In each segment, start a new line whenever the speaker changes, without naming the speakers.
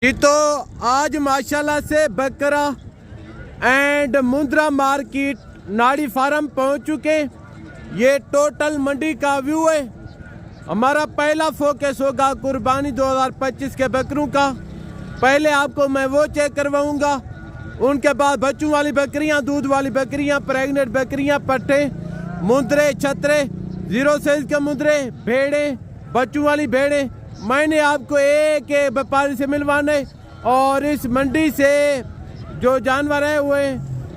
जी तो आज माशाल्लाह से बकरा एंड मुंद्रा मार्केट नाड़ी फार्म पहुंच चुके। ये टोटल मंडी का व्यू है। हमारा पहला फोकस होगा कुर्बानी 2025 के बकरों का। पहले आपको मैं वो चेक करवाऊंगा, उनके बाद बच्चों वाली बकरियां, दूध वाली बकरियां, प्रेग्नेंट बकरियां, पट्टे, मुंद्रे, छतरे, जीरो साइज के मुंद्रे, भेड़े, बच्चों वाली भेड़े। मैंने आपको एक व्यापारी से मिलवाने और इस मंडी से जो जानवर है वो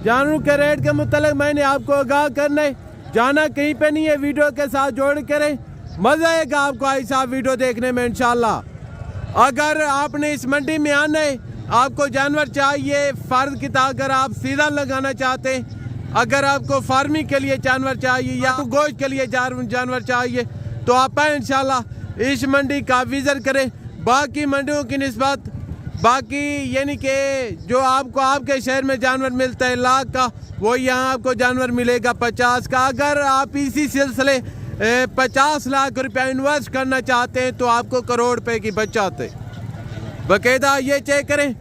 जानवरों के रेट के मुतालिक मैंने आपको आगाह करने। जाना कहीं पे नहीं है, वीडियो के साथ जोड़ करें, मजा आएगा आपको ऐसा वीडियो देखने में इंशाल्लाह। अगर आपने इस मंडी में आना है, आपको जानवर चाहिए फर्द की तरह, अगर आप सीधा लगाना चाहते हैं, अगर आपको फार्मिंग के लिए जानवर चाहिए या गोश्त के लिए जानवर चाहिए तो आप आए इंशाल्लाह इस मंडी का विजिट करें। बाकी मंडियों की निस्बत बाकी यानी कि जो आपको आपके शहर में जानवर मिलता है लाख का, वो यहाँ आपको जानवर मिलेगा 50 का। अगर आप इसी सिलसिले 50 लाख रुपया इन्वेस्ट करना चाहते हैं तो आपको करोड़ रुपए की बचत है। बाकायदा ये चेक करें,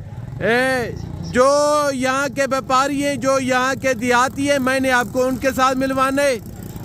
जो यहाँ के व्यापारी हैं, जो यहाँ के देहाती हैं, मैंने आपको उनके साथ मिलवाना है।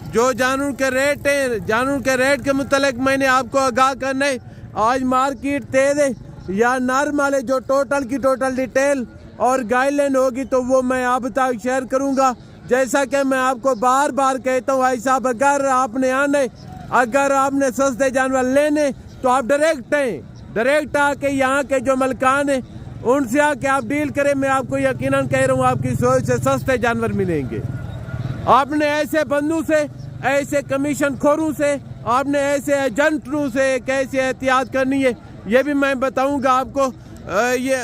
जो जानवर के रेट हैं, जानवर के रेट के मुतालिक मैंने आपको आगाह करना है। आज मार्केट तेज है या नॉर्मल है, जो टोटल की टोटल डिटेल और गाइडलाइन होगी तो वो मैं आप तक शेयर करूंगा। जैसा कि मैं आपको बार बार कहता हूँ भाई साहब, अगर आपने आने, अगर आपने सस्ते जानवर लेने तो आप डायरेक्ट आके यहाँ के जो मलकान है उनसे आके आप डील करें। मैं आपको यकीनन कह रहा हूँ आपकी सोच से सस्ते जानवर मिलेंगे। आपने ऐसे बंदों से, ऐसे कमीशन खोरों से, आपने ऐसे एजेंटों से कैसे एहतियात करनी है ये भी मैं बताऊंगा आपको। ये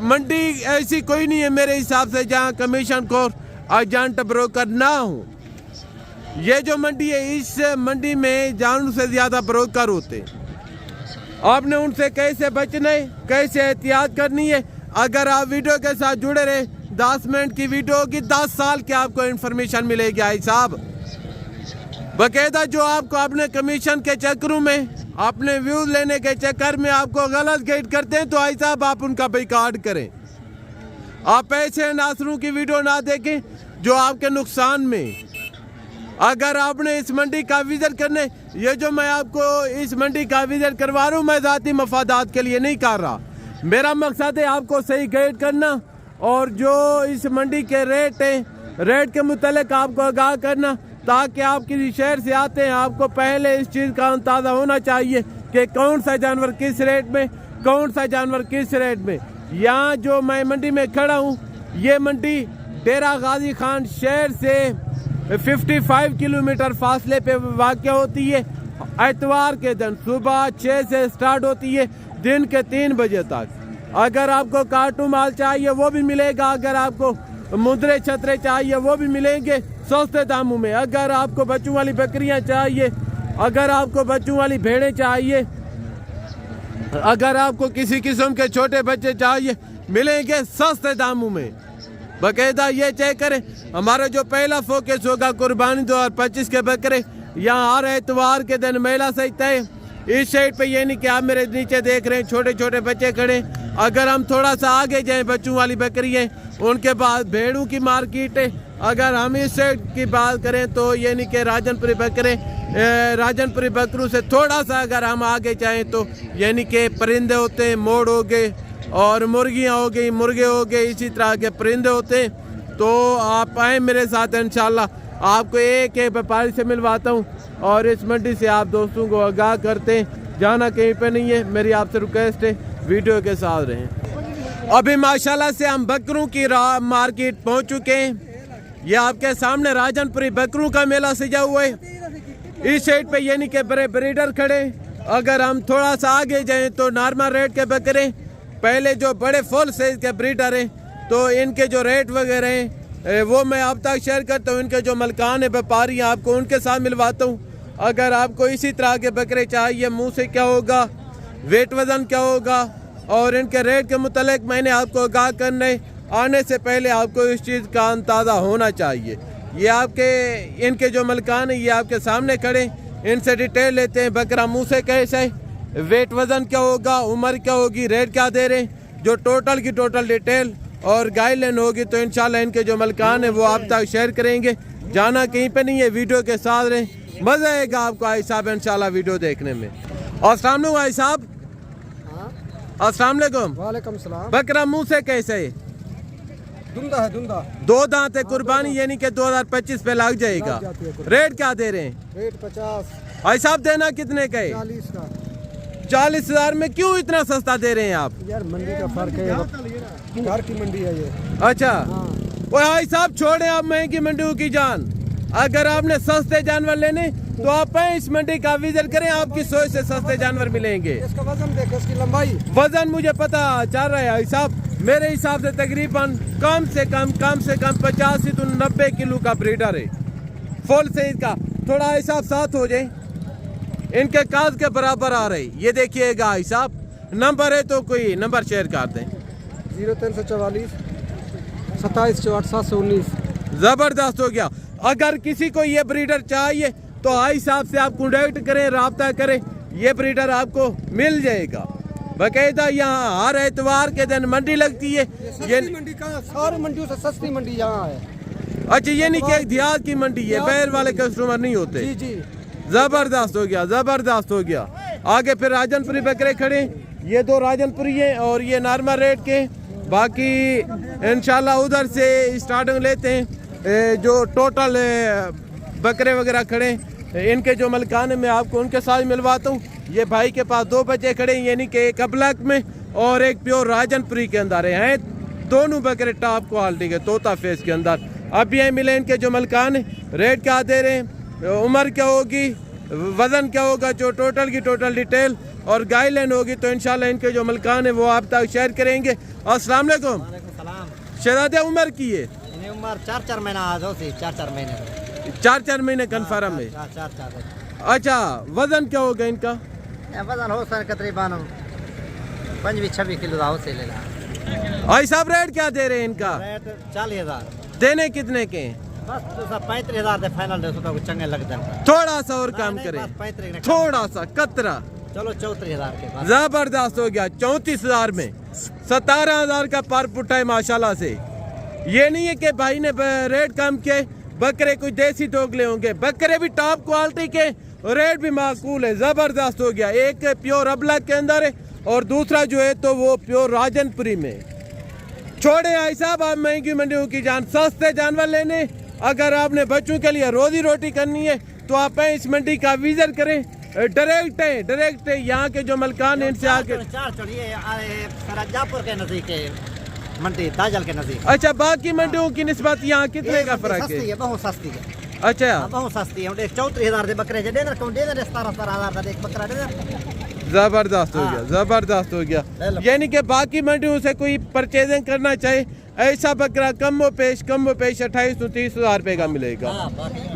मंडी ऐसी कोई नहीं है मेरे हिसाब से जहां कमीशन खोर एजेंट ब्रोकर ना हो। ये जो मंडी है, इस मंडी में जानवर से ज्यादा ब्रोकर होते हैं। आपने उनसे कैसे बचना है, कैसे एहतियात करनी है, अगर आप वीडियो के साथ जुड़े रहे, 10 मिनट की वीडियो होगी, 10 साल की आपको इन्फॉर्मेशन मिलेगी भाई साहब। बाकायदा जो आपको अपने कमीशन के चक्करों में, अपने व्यूज लेने के चक्कर में आपको गलत गाइड करते हैं तो भाई साहब आप उनका बाइकाट करें। आप ऐसे नासरों की वीडियो ना देखें जो आपके नुकसान में। अगर आपने इस मंडी का विजिट करने, ये जो मैं आपको इस मंडी का विजिट करवा रहा हूँ, मैं ज़ाती मफादात के लिए नहीं कर रहा। मेरा मकसद है आपको सही गाइड करना और जो इस मंडी के रेट हैं, रेट के मुतालिक आपको आगाह करना, ताकि आप किसी शहर से आते हैं आपको पहले इस चीज़ का अंदाज़ा होना चाहिए कि कौन सा जानवर किस रेट में, कौन सा जानवर किस रेट में। यहाँ जो मैं मंडी में खड़ा हूँ, ये मंडी डेरा गाजी खान शहर से 55 किलोमीटर फासले पे वाक़या होती है। एतवार के दिन सुबह 6 से स्टार्ट होती है, दिन के 3 बजे तक। अगर आपको कार्टून माल चाहिए वो भी मिलेगा, अगर आपको मुद्रे छतरे चाहिए वो भी मिलेंगे सस्ते दामों में। अगर आपको बच्चों वाली बकरियां चाहिए, अगर आपको बच्चों वाली भेड़ें चाहिए, अगर आपको किसी किस्म के छोटे बच्चे चाहिए, मिलेंगे सस्ते दामों में। बाकायदा ये चेक करें, हमारा जो पहला फोकस होगा कुर्बानी 2025 के बकरे। यहाँ हर एतवार के दिन मेला सजता है। इस साइड पे ये नहीं कि आप मेरे नीचे देख रहे हैं छोटे छोटे बच्चे खड़े। अगर हम थोड़ा सा आगे जाएं, बच्चों वाली बकरी है, उनके बाद भेड़ों की मार्केट है। अगर हम इस साइड की बात करें तो ये नहीं कि राजनपुरी बकरे, राजनपुरी बकरों से थोड़ा सा अगर हम आगे जाएं तो यानी कि परिंदे होते हैं, मोड़ हो गए और मुर्गियाँ हो गई, मुर्गे हो गए, इसी तरह के परिंदे होते हैं। तो आप आए मेरे साथ, इंशाल्लाह आपको एक व्यापारी से मिलवाता हूँ और इस मंडी से आप दोस्तों को आगाह करते हैं। जाना कहीं पे नहीं है, मेरी आपसे रिक्वेस्ट है वीडियो के साथ रहें। अभी माशाल्लाह से हम बकरों की मार्केट पहुँच चुके हैं। ये आपके सामने राजनपुरी बकरों का मेला सजा हुआ है। इस साइड पे यानी कि बड़े ब्रीडर खड़े। अगर हम थोड़ा सा आगे जाएं तो नॉर्मल रेट के बकरे, पहले जो बड़े फुल साइज के ब्रीडर हैं तो इनके जो रेट वगैरह हैं वो मैं आप तक शेयर करता हूँ। इनके जो मलकान है, व्यापारी हैं, आपको उनके साथ मिलवाता हूँ। अगर आपको इसी तरह के बकरे चाहिए, मुँह से क्या होगा, वेट वज़न क्या होगा और इनके रेट के मुतालिक मैंने आपको आगाह करना है। आने से पहले आपको इस चीज़ का अंदाज़ा होना चाहिए। ये आपके इनके जो मलकान है ये आपके सामने खड़े, इनसे डिटेल लेते हैं। बकरा मुँह से कैसे, वेट वज़न क्या होगा, उम्र क्या होगी, रेट क्या दे रहे हैं, जो टोटल की टोटल डिटेल और गाइडलाइन होगी तो इंशाल्लाह इनके जो मलकान है वो आप तक शेयर करेंगे। जाना कहीं पे नहीं है, वीडियो के साथ रहें, मजा आएगा आपको भाई साहब इंशाल्लाह वीडियो देखने में। और अस्सलाम वालेकुम भाई साहब। अस्सलाम वालेकुम।
वालेकुम सलाम।
बकरा मुंह से कैसे है?
दुंदा है, दुंदा।
2 दांत है, कुर्बानी यानी कि 2025 पे लग जाएगा। रेट क्या दे रहे हैं?
रेट 50।
भाई साहब देना कितने का है?
40 का।
40,000 में क्यों इतना सस्ता दे रहे हैं आप?
यार मंडी का फर्क है, घर की मंडी है ये।
अच्छा
हाँ।
वो भाई साहब छोड़े आप महंगी मंडियों की जान। अगर आपने सस्ते जानवर लेने तो आप इस मंडी का विजिट करें, आपकी सोच से सस्ते जानवर मिलेंगे।
इसका वजन देखो, इसकी लंबाई।
वजन मुझे पता चल रहा है भाई साहब, मेरे हिसाब से तकरीबन कम से कम 85 से 90 किलो का ब्रीडर है। फुल साइज का, थोड़ा हिसाब साथ हो जाए, इनके काज के बराबर आ रही। ये देखिएगा भाई साहब, नंबर है तो कोई नंबर शेयर कर दें।
0344 27 64 719।
जबरदस्त हो गया। अगर किसी को ये ब्रीडर चाहिए तो भाई साहब से आप कॉन्टेक्ट करें, राब्ता करें, ये ब्रीडर आपको मिल जाएगा। बकायदा यहाँ हर एतवार के दिन मंडी लगती है। ये
मंडी कहाँ? सारी मंडियों से सस्ती मंडी यहाँ है।
अच्छा, ये नहीं कि एक देहात की मंडी है, बैर वाले कस्टमर नहीं होते।
जी जी।
जबरदस्त हो गया, जबरदस्त हो गया। आगे फिर राजनपुरी बकरे खड़े, ये 2 राजनपुरी हैं और ये नॉर्मल रेट के। बाकी इंशाल्लाह उधर से स्टार्टिंग लेते हैं। जो टोटल बकरे वगैरह खड़े, इनके जो मलकान है मैं आपको उनके साथ मिलवाता हूँ। ये भाई के पास 2 बच्चे खड़े हैं, यानी कि एक अबलक में और एक प्योर राजनपुरी के अंदर हैं। दोनों बकरे टॉप क्वालिटी के, तोता फेस के अंदर। अब ये मिले इनके जो मलकान है, रेट क्या दे रहे हैं, उम्र क्या होगी, वजन क्या होगा, जो टोटल की टोटल डिटेल और गाइडलाइन होगी तो इंशाल्लाह इनके जो मलकान है वो आप तक शेयर करेंगे। अस्सलाम वालेकुम। शहजादे उम्र की है?
उम्र 4-4 महीना आज हो सी, 4-4 महीने
4-4 महीने कन्फर्म है।
4-4।
अच्छा, वजन क्या होगा इनका?
वजन हो सर तकरीबन 25-26 किलो हो से लेला।
भाई साहब रेट क्या दे रहे हैं इनका?
रेट 40,000।
देने कितने के?
बस तो सब 35,000 दे फाइनल दे, तो चंगे लग जाए।
थोड़ा सा और काम करें,
35
थोड़ा सा कतरा।
चलो 34,000 के पास।
जबरदस्त हो गया। 34,000 में 17,000 का पर पुट्टा है माशाल्लाह से। ये नहीं है कि भाई ने रेट कम किए, बकरे कोई देसी टोकले होंगे, बकरे भी टॉप क्वालिटी के, रेट भी माकूल है। जबरदस्त हो गया। एक प्योर अबलक के अंदर है और दूसरा जो है तो वो प्योर राजनपुरी में। छोड़े भाई साहब आप महंगी मंडियों की जान, सस्ते जानवर लेने। अगर आपने बच्चों के लिए रोजी रोटी करनी है तो आप इस मंडी का विजिट करें। डायरेक्ट है यहाँ के जो मलकान है इनसे आके।
सरजापुर के नजदीक है मंडी, दाजल के नजदीक।
अच्छा, बाकी मंडियों की निस्बत यहाँ कितने का फर्क है?
बहुत सस्ती है।
अच्छा,
बहुत सस्ती है। 34,000 दे बकरे जे देना, कौन दे दे 17,000 का एक बकरा दे दे।
जबरदस्त हो गया, जबरदस्त हो गया। यानी कि बाकी मंडियों से कोई परचेजिंग करना चाहे, ऐसा बकरा कम व पेश 28-30,000 रुपए का मिलेगा।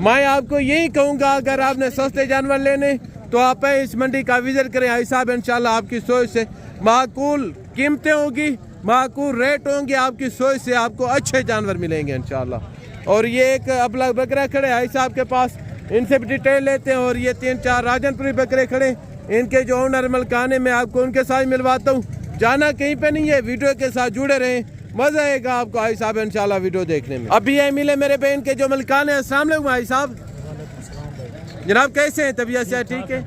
मैं आपको यही कहूँगा, अगर आपने सस्ते जानवर लेने तो आप इस मंडी का विजिट करें। भाई साहब इंशाल्लाह आपकी सोच से माकूल कीमतें होंगी, माकूल रेट होंगे, आपकी सोच से आपको अच्छे जानवर मिलेंगे इंशाल्लाह। और ये एक अबलग बकरा खड़े भाई साहब के पास, इनसे भी डिटेल लेते हैं। और ये 3-4 राजनपुरी बकरे खड़े, इनके जो ओनर मलकाने में आपको उनके साथ मिलवाता हूँ। जाना कहीं पे नहीं है, वीडियो के साथ जुड़े रहें, मजा आएगा आपको भाई साहब इंशाल्लाह वीडियो देखने में। अभी ये मिले मेरे बहन के जो मलकान है। अस्सलाम वालेकुम भाई साहब। जनाब कैसे हैं, तबीयत से ठीक है?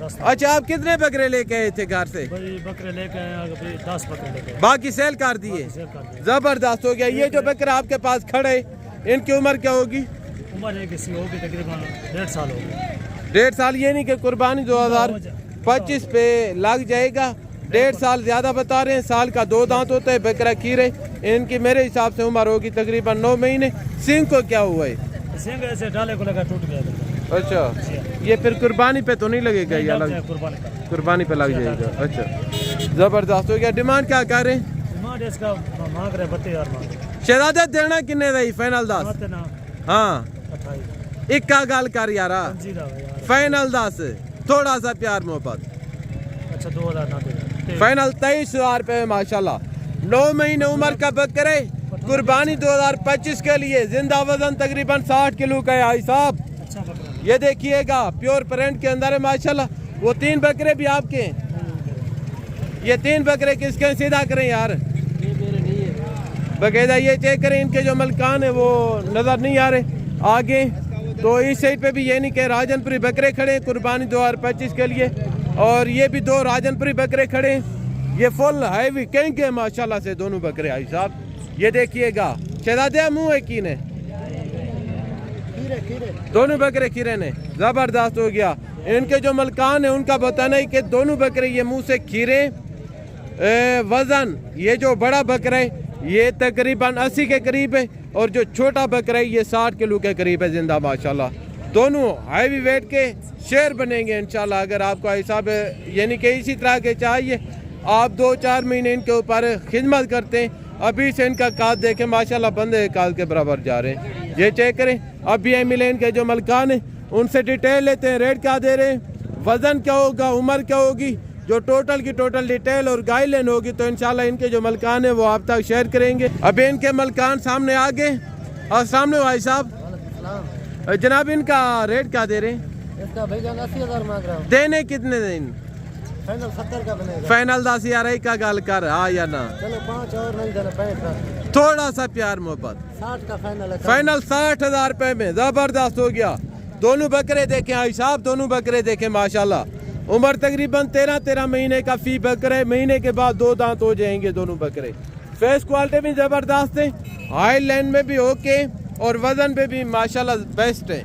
अच्छा, आप कितने बकरे लेके आए थे घर से?
बकरे लेके आए, 10 बकरे लेके,
बाकी सेल कर दिए। जबरदस्त हो गया। ये जो बकरा आपके पास खड़े, इनकी उम्र क्या होगी?
उम्र एक इसी होगी तकरीबन 1.5 साल होगी।
1.5 साल, ये नहीं कि कुर्बानी 2025 पे लग जाएगा। 1.5 साल ज्यादा बता रहे हैं। साल का 2 दांत होता है, बकरा खीरे। इनकी मेरे हिसाब से उम्र होगी तकरीबन 9 महीने। सिंह को क्या हुआ है?
सिंह ऐसे डाले को लगा, टूट गया।
अच्छा, ये फिर कुर्बानी पे तो नहीं लगेगा? ये अलग कुर्बानी पे लग जाएगा। अच्छा, जबरदस्त हो गया। डिमांड क्या कर रहे हैं?
डिमांड इसका मांग रहे 32,000 मांग।
शहजादा देना किन्ने रही? फाइनल 10? हाँ,
28।
इक्का गाल कर यारा, फाइनल 10, थोड़ा सा प्यार मोहब्बत।
अच्छा, 2,000 ना दे,
फाइनल 23,000 रुपए माशाल्लाह। 9 महीने उम्र का बकरे, कुर्बानी 2025 के लिए। जिंदा वजन तकरीबन 60 किलो का है भाई साहब।
अच्छा बकरा,
ये देखिएगा, प्योर प्रिंट के अंदर है माशाल्लाह। वो 3 बकरे भी आपके हैं। ये 3 बकरे किसके सीधा करें यार, बकायदा ये चेक करें, इनके जो मलकान है वो नज़र नहीं आ रहे आगे। तो इस साइड पे भी ये नहीं कि राजनपुरी बकरे खड़े कुर्बानी 2025 के लिए, और ये भी 2 राजनपुरी बकरे खड़े, ये फुल हैवी कहीं के माशाल्लाह से दोनों बकरे आई साहब। ये देखिएगा शहजादिया मुँह है की ने, दोनों बकरे खीरे ने, ज़बरदस्त हो गया। इनके जो मलकान है उनका बताना है कि दोनों बकरे ये मुँह से खीरे। वज़न ये जो बड़ा बकरा है ये तकरीबन 80 के करीब है, और जो छोटा बकरा है ये 60 किलो के करीब है जिंदा माशाल्लाह। दोनों हैवी वेट के शेर बनेंगे इंशाल्लाह। अगर आपको हिसाब यानी कि इसी तरह के चाहिए, आप 2-4 महीने इनके ऊपर खिदमत करते हैं, अभी से इनका काद देखें माशाल्लाह बंदे काद के बराबर जा रहे हैं। ये चेक करें, अभी ये मिले इनके जो मलकान है उनसे डिटेल लेते हैं, रेट क्या दे रहे हैं, वज़न क्या होगा, उम्र क्या होगी, जो टोटल की टोटल डिटेल और गाइडलाइन होगी तो इंशाल्लाह इनके जो मलकान है वो आप तक शेयर करेंगे। अभी इनके मलकान सामने आ गए। और सामने भाई साहब जनाब इनका रेट क्या दे रहे हैं?
इसका भाईजान 80,000 मांग रहा हूँ।
देने कितने दिन?
फाइनल 70 का बनेगा।
फाइनल 10,000 का गाल कर, हाँ या ना?
चलो 5 और नहीं देना, 65 का,
थोड़ा सा प्यार मोहब्बत।
60 का फाइनल है।
फाइनल 60,000 रुपए में जबरदस्त हो गया। दोनों बकरे देखें भाई साहब, दोनों बकरे देखें माशाल्लाह। उम्र तकरीबन 13 महीने का फी बकरे, महीने के बाद 2 दांत हो जाएंगे दोनों बकरे। फेस क्वालिटी भी जबरदस्त है, हाई लाइन में भी ओके, और वजन पे भी माशाल्लाह बेस्ट है।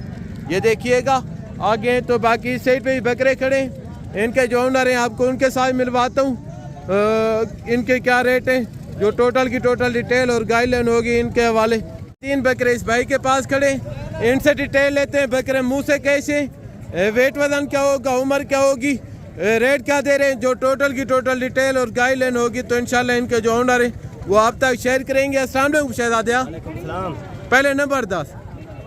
ये देखिएगा आगे। तो बाकी इस साइड पे भी बकरे खड़े, इनके जो ओनर हैं आपको उनके साथ मिलवाता हूँ, इनके क्या रेट है, जो टोटल की टोटल डिटेल और गाइडलाइन होगी इनके हवाले। 3 बकरे इस भाई के पास खड़े, इनसे डिटेल लेते हैं। बकरे मुँह से कैसे, वेट वजन क्या होगा, उम्र क्या होगी, रेट क्या दे रहे हैं, जो टोटल की टोटल डिटेल और गाइडलाइन होगी तो इंशाल्लाह इनके जो ओनर है वो आप तक शेयर करेंगे। अस्सलाम वालेकुम शहजादिया। पहले नंबर 10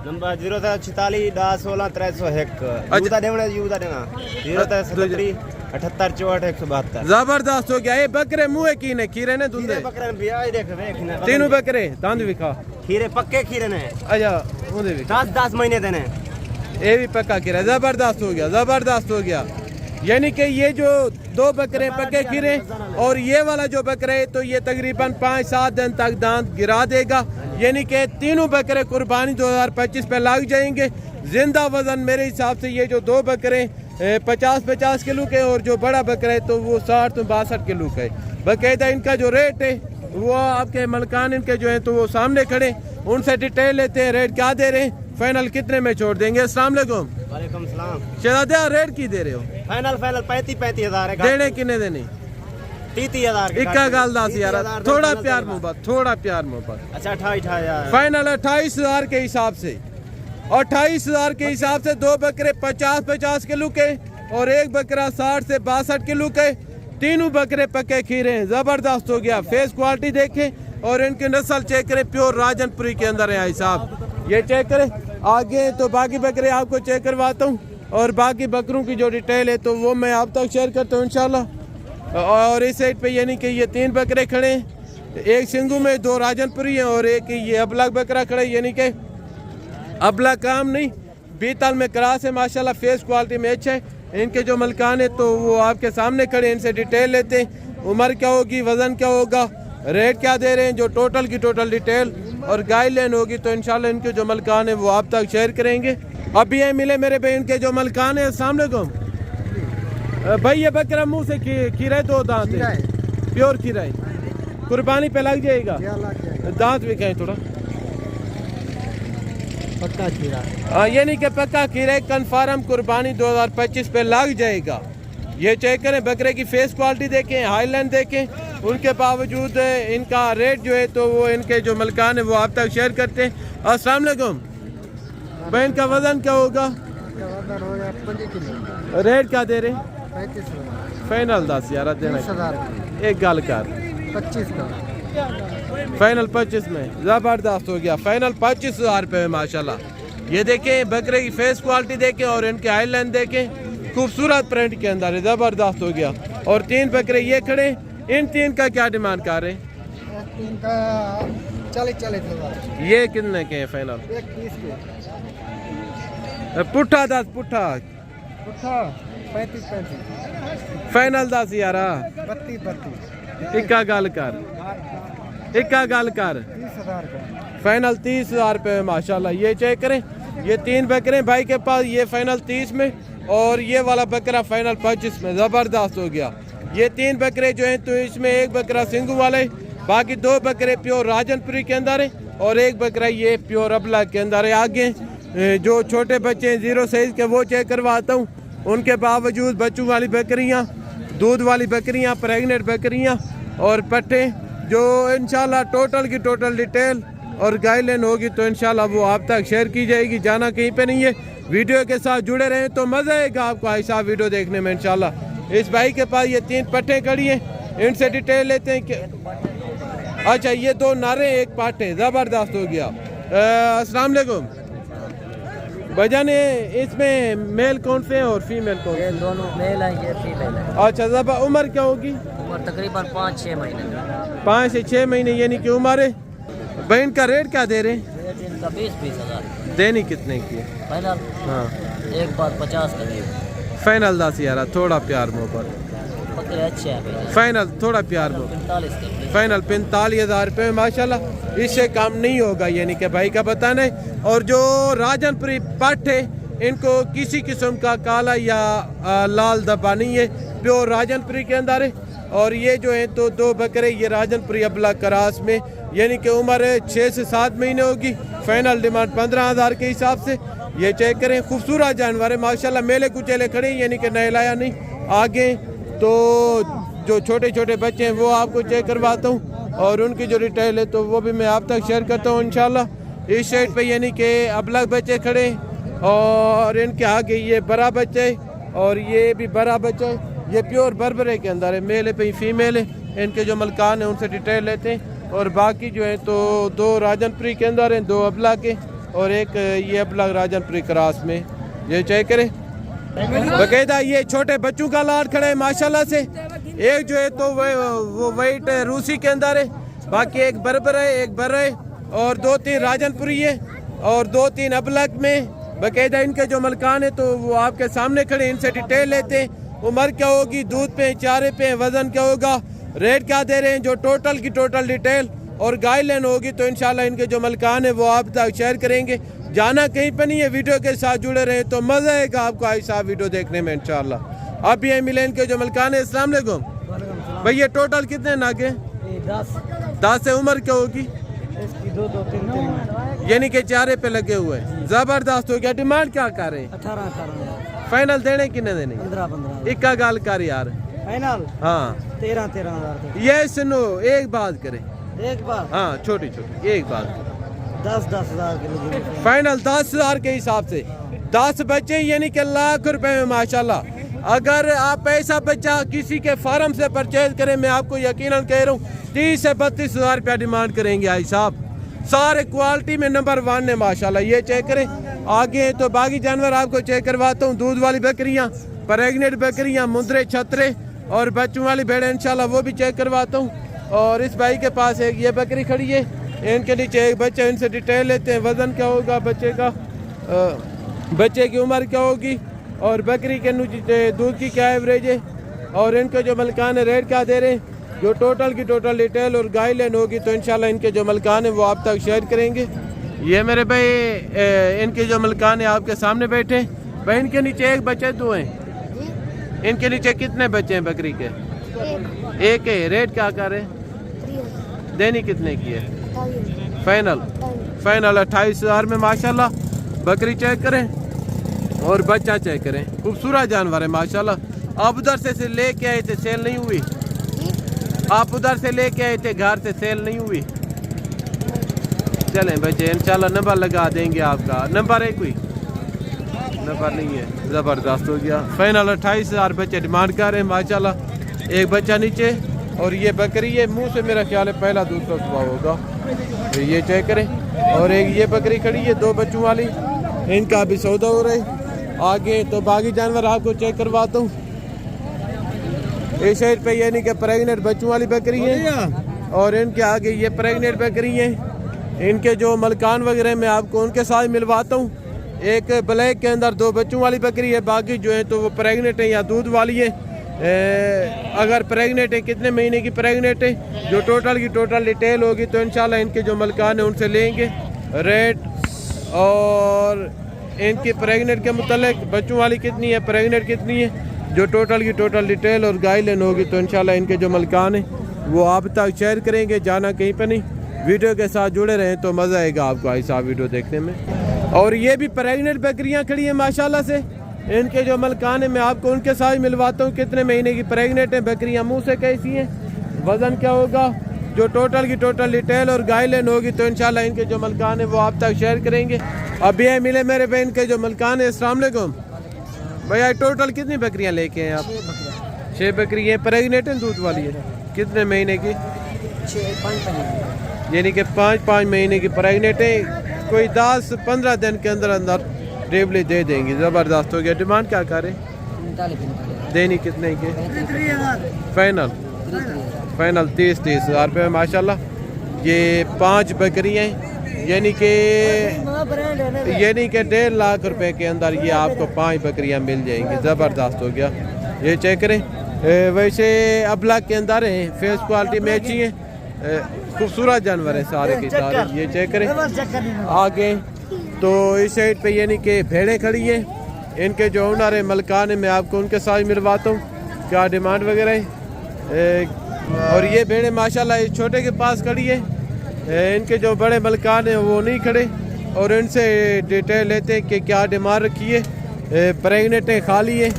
नंबर 046 10 16 301 यूदा देवना 073 78 64 172।
जबरदस्त हो गया। ये बकरे मुँह की ने खीरे ने धुंधे
बकरे भी आई देख देखना,
तीनों बकरे दांत विखा
खीरे पक्के खीरे ने,
अच्छा मुंदे भी
10 महीने देने,
ये भी पक्का खीरा। जबरदस्त हो गया, जबरदस्त हो गया। यानी कि ये जो 2 बकरे पक्के खीरे और ये वाला जो बकरे है तो ये तकरीबन 5-7 दिन तक दांत गिरा देगा। यानी कि तीनों बकरे कुर्बानी 2025 पे लग जाएंगे। जिंदा वजन मेरे हिसाब से ये जो 2 बकरे 50-50 किलो के, और जो बड़ा बकरा है तो वो 60-62 किलो का है। बाकायदा इनका जो रेट है वो आपके मलकान इनके जो है तो वो सामने खड़े, उनसे डिटेल लेते हैं, रेट क्या दे रहे हैं, फाइनल कितने में छोड़ देंगे। अस्सलाम वालेकुम।
वालेकुम सलाम।
शहजादिया रेट की दे रहे हो?
फाइनल 35 हज़ार है।
देने कितने देने?
30,000
इक्का गाल 10,000। थोड़ा प्यार मोहब्बत, थोड़ा प्यार मोहब्बत।
अच्छा 28,000
फाइनल 28,000 के हिसाब से, 28,000 के हिसाब से 2 बकरे 50-50 किलो के और एक बकरा 60 से 62 किलो के, तीनों बकरे पक्के खीरे हैं। जबरदस्त हो गया। फेस क्वालिटी देखें और इनकी नस्ल चेक करें, प्योर राजनपुरी के अंदर है भाई साहब। ये चेक करें आगे। तो बाकी बकरे आपको चेक करवाता हूँ, और बाकी बकरों की जो डिटेल है तो वो मैं आप तक शेयर करता हूँ इंशाल्लाह। और इस साइड पे यानी कि ये 3 बकरे खड़े हैं, एक सिंगू में 2 राजनपुरी हैं और एक ये अबला बकरा खड़ा है। यानी कि अबला काम नहीं, बीतल में क्रास है माशाल्लाह, फेस क्वालिटी में अच्छा है। इनके जो मलकान है तो वो आपके सामने खड़े, इनसे डिटेल लेते हैं, उम्र क्या होगी, वजन क्या होगा, रेट क्या दे रहे हैं, जो टोटल की टोटल डिटेल और गाइडलाइन होगी तो इंशाल्लाह इनके जो मलकान है वो आप तक शेयर करेंगे। अभी ये मिले मेरे भाई इनके जो मलकान है। अस्सलाम वालेकुम भाई। ये बकरा मुँह से खीरा है, 2 दांत है, प्योर खीरा है, कुर्बानी पे लग जाएगा। दांत भी कहें थोड़ा
पक्का खीरा,
यानी कि पक्का खीरा कन्फर्म कुर्बानी 2025 पे लग जाएगा। ये चेक करें, बकरे की फेस क्वालिटी देखें, हाईलाइन देखें, उनके बावजूद इनका रेट जो है तो वो इनके जो मलकान है वो आप तक शेयर करते हैं। अस्सलाम वालेकुम भाई। इनका वजन क्या होगा?
वजन हो गया 25 किलो।
रेट क्या दे रहे?
35,000।
फाइनल 10,000 देना।
30,000
एक गाल कर
25 का
फाइनल 25 में। जबरदस्त हो गया। फाइनल 25,000 रुपये में माशाल्लाह। ये देखें बकरे की फेस क्वालिटी देखें और इनके हाईलाइन देखें, खूबसूरत प्रिंट के अंदर है, जबरदस्त हो गया। और 3 बकरे ये खड़े, इन 3 का क्या डिमांड कर रहे हैं?
3 का 40,000।
ये कितने के हैं फाइनल?
30 के।
पुट्ठा 10 पुट्ठा
35-35
फाइनल 10,000 इक्का गल कर फाइनल 30,000 रुपये माशाल्लाह। ये चेक करें, ये 3 बकरे भाई के पास, ये फाइनल 30 में और ये वाला बकरा फाइनल 25 में। ज़बरदस्त हो गया। ये 3 बकरे जो हैं तो इसमें एक बकरा सिंगू वाला है, बाकी 2 बकरे प्योर राजनपुरी के अंदर है और एक बकरा ये प्योर अबला के अंदर है। आगे जो छोटे बच्चे हैं 0 साइज़ के वो चेक करवाता हूँ। उनके बावजूद बच्चों वाली बकरियाँ, दूध वाली बकरियाँ, प्रेगनेंट बकरियाँ और पट्टे जो इंशाल्लाह टोटल की टोटल डिटेल और गाइडलाइन होगी तो इंशाल्लाह वो आप तक शेयर की जाएगी। जाना कहीं पे नहीं है, वीडियो के साथ जुड़े रहें तो मज़ा आएगा आपको ऐसा वीडियो देखने में इंशाल्लाह। इस भाई के पास ये 3 पट्टे खड़ी हैं, इनसे डिटेल लेते हैं कि अच्छा ये 2 नारे एक पाटे। ज़बरदस्त हो गया। अस्सलाम वालेकुम भैया ने इसमें मेल कौन से हैं और फीमेल कौन से?
दोनों मेल है, ये फीमेल है।
अच्छा ज़बा उम्र क्या होगी?
उम्र तकरीबन 5-6 महीने।
5 से 6 महीने यानी कि उम्र है। बहन का रेट क्या दे रहे हैं?
इनका 20-20 हज़ार।
देनी कितने की है?
फाइनल
हाँ
एक बार 50 का दे।
फाइनल 10,000 थोड़ा प्यार मोहब्बत।
बकरे अच्छे हैं भाई।
फाइनल थोड़ा प्यार मोहब्बत
45 का।
फाइनल 45,000 रुपये माशाल्लाह। इससे काम नहीं होगा यानी कि भाई का बताना है। और जो राजनपुरी पट है इनको किसी किस्म का काला या लाल धब्बा नहीं है, प्योर राजनपुरी के अंदर है। और ये जो है तो 2 बकरे ये राजनपुरी अबला करास में यानी कि उम्र 6 से 7 महीने होगी। फाइनल डिमांड 15,000 के हिसाब से। ये चेक करें, खूबसूरत जानवर है माशाल्लाह। मेले कुचेले खड़े यानी कि नहलाया नहीं। आगे तो जो छोटे छोटे बच्चे हैं वो आपको चेक करवाता हूँ और उनकी जो डिटेल है तो वो भी मैं आप तक शेयर करता हूँ इंशाल्लाह। इस साइड पे यानी कि अबलग बच्चे खड़े और इनके आगे ये बड़ा बच्चा है और ये भी बड़ा बच्चा है। ये प्योर बरबरे के अंदर है, मेल है पे फीमेल है। इनके जो मलकान है उनसे डिटेल लेते हैं। और बाकी जो है तो 2 राजनपुरी के अंदर हैं, 2 अबला के और एक ये अबला राजनपुरी क्रास में। ये चेक करें बकायदा। ये छोटे बच्चों का लाड खड़ा है माशाल्लाह से। एक जो है तो वो वाइट रूसी के अंदर है, बाकी एक बरबर है, एक बर है और 2-3 राजनपुरी है और 2-3 अबलग में। बकायदा इनके जो मलकान है तो वो आपके सामने खड़े, इनसे डिटेल लेते हैं। उम्र क्या होगी, दूध पे, चारे पे, वजन क्या होगा, रेट क्या दे रहे हैं, जो टोटल की टोटल डिटेल और गाइडलाइन होगी तो इंशाल्लाह इनके जो मलकान है वो आप तक शेयर करेंगे। जाना कहीं पर नहीं है, वीडियो के साथ जुड़े रहे तो मज़ा आएगा आपको ऐसा वीडियो देखने में इंशाल्लाह। अब ये मिले इनके जो मलकान है। अस्सलाम वालेकुम भैया, टोटल कितने नागे? 10 से उम्र क्या होगी?
2-3
यानी कि चारे पे लगे हुए हैं। ज़बरदस्त हो गया। डिमांड क्या कर रहे हैं?
18
फाइनल देने कितने देने?
15
इक्का गाल कर यार।
फाइनल
हाँ
13 हज़ार।
ये सुनो, एक बात करें,
एक बार
हाँ छोटी छोटी एक बात।
10 हज़ार के
फाइनल 10,000 के हिसाब से 10 बच्चे यानी कि लाख रुपए में माशाल्लाह। अगर आप ऐसा बच्चा किसी के फार्म से परचेज करें, मैं आपको यकीनन कह रहा हूँ 30 से 32,000 रुपया डिमांड करेंगे भाई साहब। सारे क्वालिटी में नंबर 1 है माशाल्लाह। ये चेक करें। आगे तो बाकी जानवर आपको चेक करवाता हूँ। दूध वाली बकरियाँ, प्रेगनेंट बकरियाँ, मुंदरे, छतरे और बच्चों वाली भेड़ इंशाल्लाह वो भी चेक करवाता हूँ। और इस भाई के पास एक ये बकरी खड़ी है, इनके नीचे एक बच्चा, इनसे डिटेल लेते हैं। वज़न क्या होगा बच्चे का, बच्चे की उम्र क्या होगी और बकरी के नीचे दूध की क्या एवरेज है और इनके जो मलकान है रेट क्या दे रहे हैं। जो टोटल की टोटल डिटेल और गाइडलाइन होगी तो इंशाल्लाह इनके जो मलकान है वो आप तक शेयर करेंगे। ये मेरे भाई इनके जो मलकान है आपके सामने बैठे हैं। भाई इनके नीचे एक बच्चे 2 हैं। इनके नीचे कितने बच्चे हैं बकरी के? एक है। रेट क्या कर रहे हैं? देनी कितने की है? फाइनल 28,000 में माशाल्लाह। बकरी चेक करें और बच्चा चेक करें, खूबसूरत जानवर है माशाल्लाह। आप उधर से लेके आए थे, सेल नहीं हुई? आप उधर से लेके आए थे, घर से सेल नहीं हुई? चलें बच्चे इंशाल्लाह नंबर लगा देंगे आपका। नंबर है कोई? नंबर नहीं है। ज़बरदस्त हो गया। फाइनल 28,000 बच्चे डिमांड कर रहे हैं माशाल्लाह। एक बच्चा नीचे और ये बकरी है, मुंह से मेरा ख्याल है पहला दूसरा सुबह होगा। तो ये चेक करें। और एक ये बकरी खड़ी है 2 बच्चों वाली, इनका भी सौदा हो रहा है। आगे तो बाकी जानवर आपको चेक करवाता हूँ। इस साइड पे यानी कि प्रेगनेंट बच्चों वाली बकरी है और इनके आगे ये प्रेगनेंट बकरी है। इनके जो मलकान वगैरह मैं आपको उनके साथ मिलवाता हूँ। एक ब्लैक के अंदर 2 बच्चों वाली बकरी है, बाकी जो है तो वो प्रेगनेंट है या दूध वाली है। अगर प्रेग्नेंट है कितने महीने की प्रेग्नेंट है, जो टोटल की टोटल डिटेल होगी तो इंशाल्लाह इनके जो मलकान है उनसे लेंगे रेट और इनकी प्रेग्नेंट के मुतालिक बच्चों वाली कितनी है, प्रेग्नेंट कितनी है, जो टोटल की टोटल डिटेल और गाइडलाइन होगी तो इंशाल्लाह इनके जो मलकान है वो आप तक शेयर करेंगे। जाना कहीं पर नहीं, वीडियो के साथ जुड़े रहें तो मज़ा आएगा आपको ऐसा वीडियो देखने में। और ये भी प्रेग्नेंट बकरियां खड़ी हैं माशाल्लाह से, इनके जो मलकान है मैं आपको उनके साथ मिलवाता हूँ। कितने महीने की प्रेग्नेंट है बकरियां, मुँह से कैसी हैं, वज़न क्या होगा, जो टोटल की टोटल डिटेल और गाइडलाइन होगी तो इंशाल्लाह इनके जो मलकान है वो आप तक शेयर करेंगे। अभी ये मिले मेरे बहन के जो मलकान है। अस्सलाम वालेकुम भैया, टोटल कितनी बकरियां लेके हैं आप? 6 बकरियां प्रेग्नेंट हैं, दूध वाली है। कितने महीने की?
5
यानी कि 5 महीने की प्रेग्नेंट है। कोई 10-15 दिन के अंदर अंदर डिलीवरी दे देंगी। ज़बरदस्त हो गया। डिमांड क्या करें? देनी कितने की? फाइनल 30 हज़ार रुपये माशाल्लाह। ये 5 बकरियाँ हैं, यानी कि 1.5 लाख रुपए के अंदर ये आपको 5 बकरियां मिल जाएंगी। ज़बरदस्त हो गया। ये चेक करें, वैसे अबला के अंदर है, फेस क्वालिटी में अच्छी है, खूबसूरत जानवर है सारे के सारे। ये चेक करें आगे तो इस साइड पे यानी कि भेड़ें खड़ी हैं। इनके जो ओनर है मलकान है मैं आपको उनके साथ मिलवाता हूँ, क्या डिमांड वगैरह है। और ये भेड़ें माशाल्लाह इस छोटे के पास खड़ी है, इनके जो बड़े मलकान हैं वो नहीं खड़े और इनसे डिटेल लेते हैं कि क्या डिमांड रखी है। प्रेग्नेंट है, खाली है,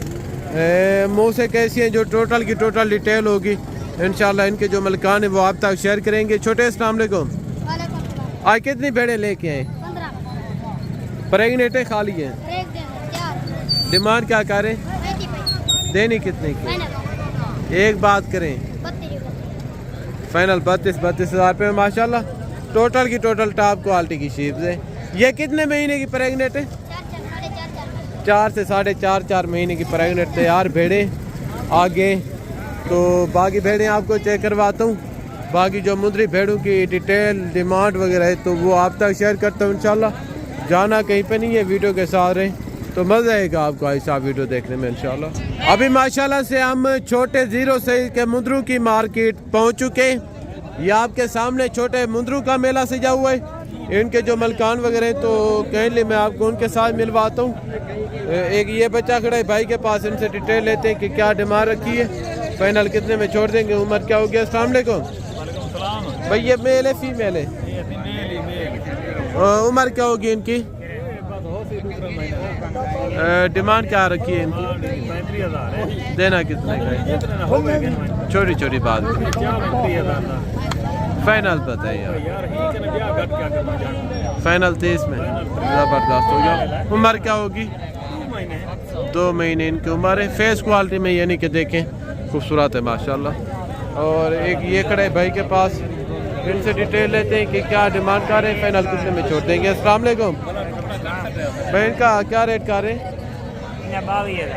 मुँह से कैसी हैं, जो टोटल की टोटल डिटेल होगी इंशाल्लाह इनके जो मलकान है वो आप तक शेयर करेंगे। छोटे अस्सलाम वालेकुम, आज कितनी भेड़ें लेके आए?
15
प्रेग्नेंट है, खाली है। डिमांड क्या करें? देनी कितने की? एक बात करें, फाइनल 32 हज़ार रुपये माशाल्लाह। टोटल की टोटल टॉप क्वालिटी की शीप्स है। ये कितने महीने की प्रेग्नेंट है? 4 से 4.5 महीने की प्रेग्नेंट तैयार भेड़ें। आगे तो बाकी भेड़ें आपको चेक करवाता हूँ, बाकी जो मुंदरी भेड़ों की डिटेल डिमांड वगैरह है तो वो आप तक शेयर करता हूँ इंशाल्लाह। जाना कहीं पे नहीं है, वीडियो के साथ रहें तो मज़ा आएगा आपको ऐसा वीडियो देखने में इंशाल्लाह। अभी माशाल्लाह से हम छोटे 0 साइज के मुंदरों की मार्केट पहुंच चुके हैं। ये आपके सामने छोटे मुंदरों का मेला सजा हुआ है। इनके जो मलकान वगैरह हैं तो कहने मैं आपको उनके साथ मिलवाता हूँ। एक ये बच्चा खड़ा है भाई के पास, इनसे डिटेल लेते हैं कि क्या डिमांड रखी है, फाइनल कितने में छोड़ देंगे, उम्र क्या हो गया। अस्सलाम वालेकुम भाई, ये मेल है फीमेल है? उम्र क्या होगी इनकी? डिमांड क्या रखी है इनकी?
35,000
देना कितने का? छोटी छोटी बात, फाइनल बताइए फाइनल 30 में। ज़बरदस्त हो गया। उम्र क्या होगी? 2 महीने इनकी उम्र है। फेस क्वालिटी में यानी कि देखें खूबसूरत है माशाल्लाह। और एक ये खड़े भाई के पास, इनसे डिटेल लेते हैं कि क्या डिमांड कर रहे हैं, फाइनल कितने में छोड़ देंगे। अस्सलाम वालेकुम भाई, इनका क्या रेट कर रहे हैं?
22,000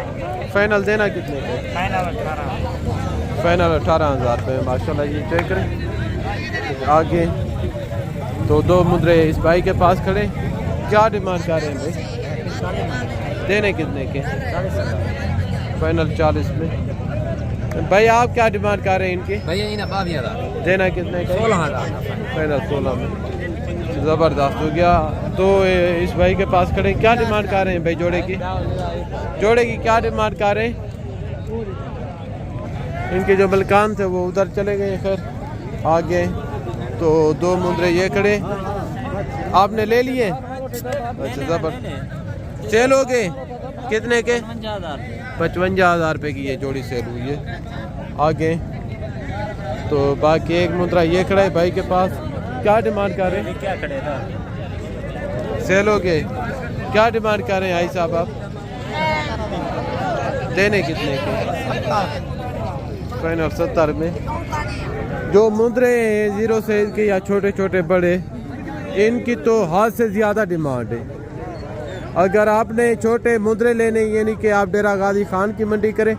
फाइनल देना कितने का? फाइनल 18,000 रुपये माशाल्लाह। ये चेक करें आगे तो 2 मुद्रे इस भाई के पास खड़े, क्या डिमांड कर रहे हैं भाई? देने कितने के? फाइनल 40 में। भाई आप क्या डिमांड कर रहे हैं इनकी?
भैया 22,000
देना कितने का?
16,000
फाइनल 16 में। ज़बरदस्त हो गया। तो इस भाई के पास खड़े, क्या डिमांड कर रहे हैं भाई जोड़े की? जोड़े की क्या डिमांड कर रहे हैं? इनके जो मलकान थे वो उधर चले गए। खैर आगे तो 2 मुंदरे ये खड़े, आपने ले लिए? अच्छा ज़बरदस्त। सेल हो गए कितने के? 55,000 रुपये की ये जोड़ी सेल हुई है। आगे तो बाकी एक मुद्रा ये खड़ा है भाई के पास, क्या डिमांड कर रहे हैं?
क्या खड़े
सेल हो गए, क्या डिमांड कर रहे हैं आई साहब आप? देने कितने के? फाइनल 70 में। जो मुद्रे हैं 0 साइज के या छोटे छोटे बड़े, इनकी तो हाथ से ज़्यादा डिमांड है। अगर आपने छोटे मुद्रे लेने यानी कि आप डेरा गाजी खान की मंडी करें,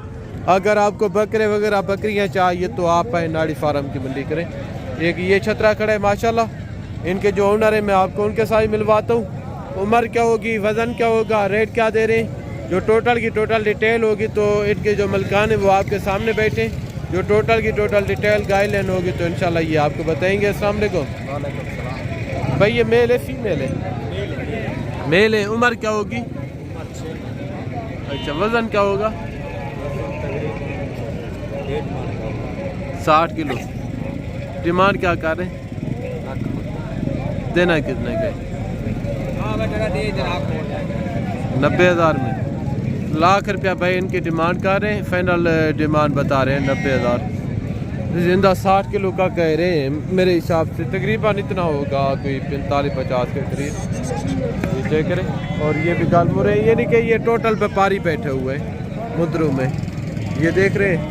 अगर आपको बकरे वगैरह बकरियां चाहिए तो आप नाड़ी फार्म की मंडी करें। एक ये छतरा खड़ा है माशाल्लाह, इनके जो ओनर है मैं आपको उनके साथ मिलवाता हूँ। उम्र क्या होगी, वज़न क्या होगा, रेट क्या दे रहे हैं, जो टोटल की टोटल डिटेल होगी तो इनके जो मलकान है वो आपके सामने बैठे, जो टोटल की टोटल डिटेल गाइडलाइन होगी तो इंशाल्लाह ये आपको बताएंगे। अस्सलाम वालेकुम। भाई ये मेल है फीमेल है? मेल है। उम्र क्या होगी? अच्छा, वज़न क्या होगा? 60 किलो। डिमांड क्या कर रहे हैं? देना कितने के? 90,000 में। लाख रुपया भाई इनकी डिमांड कर रहे हैं, फाइनल डिमांड बता रहे हैं 90,000। जिंदा 60 किलो का कह रहे हैं, मेरे हिसाब से तकरीबन इतना होगा, कोई 45-50 के करीब। ये चेक करें। और ये भी गाल मुरे, ये नहीं कि ये टोटल व्यापारी बैठे हुए हैं मुद्रों में, ये देख रहे हैं।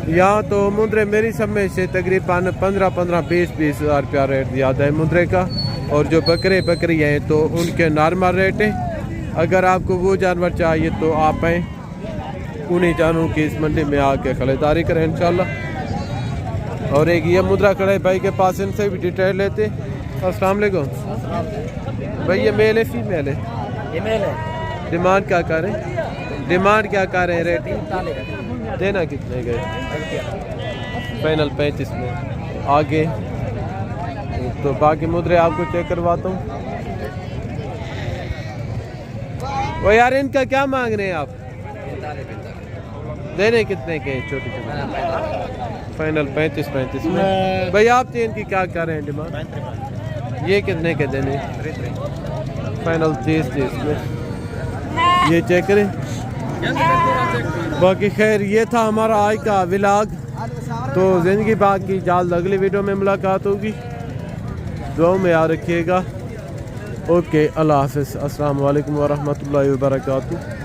यहाँ तो मुद्रे मेरी समझ से तकरीबन 15-20 हज़ार रुपया रेट ज़्यादा है मुद्रे का। और जो बकरी हैं तो उनके नॉर्मल रेट है। अगर आपको वो जानवर चाहिए तो आप आएँ, उन्हीं जानवरों की इस मंडी में आके खरीदारी करें इंशाल्लाह। और एक ये मुद्रा खड़े भाई के पास, इनसे भी डिटेल लेते। अस्सलाम वालेकुम भाई, ये मेल है फीमेल है?
ईमेल है।
डिमांड क्या करें? डिमांड क्या कर रहे हैं? रेट देना कितने गए? फाइनल 35 में। आगे तो बाकी मुद्रे आपको चेक करवाता हूँ। वो यार इनका क्या मांग रहे हैं आप? देने कितने के? छोटी छोटी फाइनल 35 में। भाई आप तो इनकी क्या कर रहे हैं डिमांड? ये कितने के देने? फाइनल 30 में। ये चेक करें। बाकी खैर ये था हमारा आज का व्लॉग। तो ज़िंदगी बाकी जल्द अगली वीडियो में मुलाकात होगी। दुआओं में याद रखिएगा। ओके, अल्लाह हाफ़िज़। अस्सलाम वालेकुम व रहमतुल्लाहि व बरकातुहू।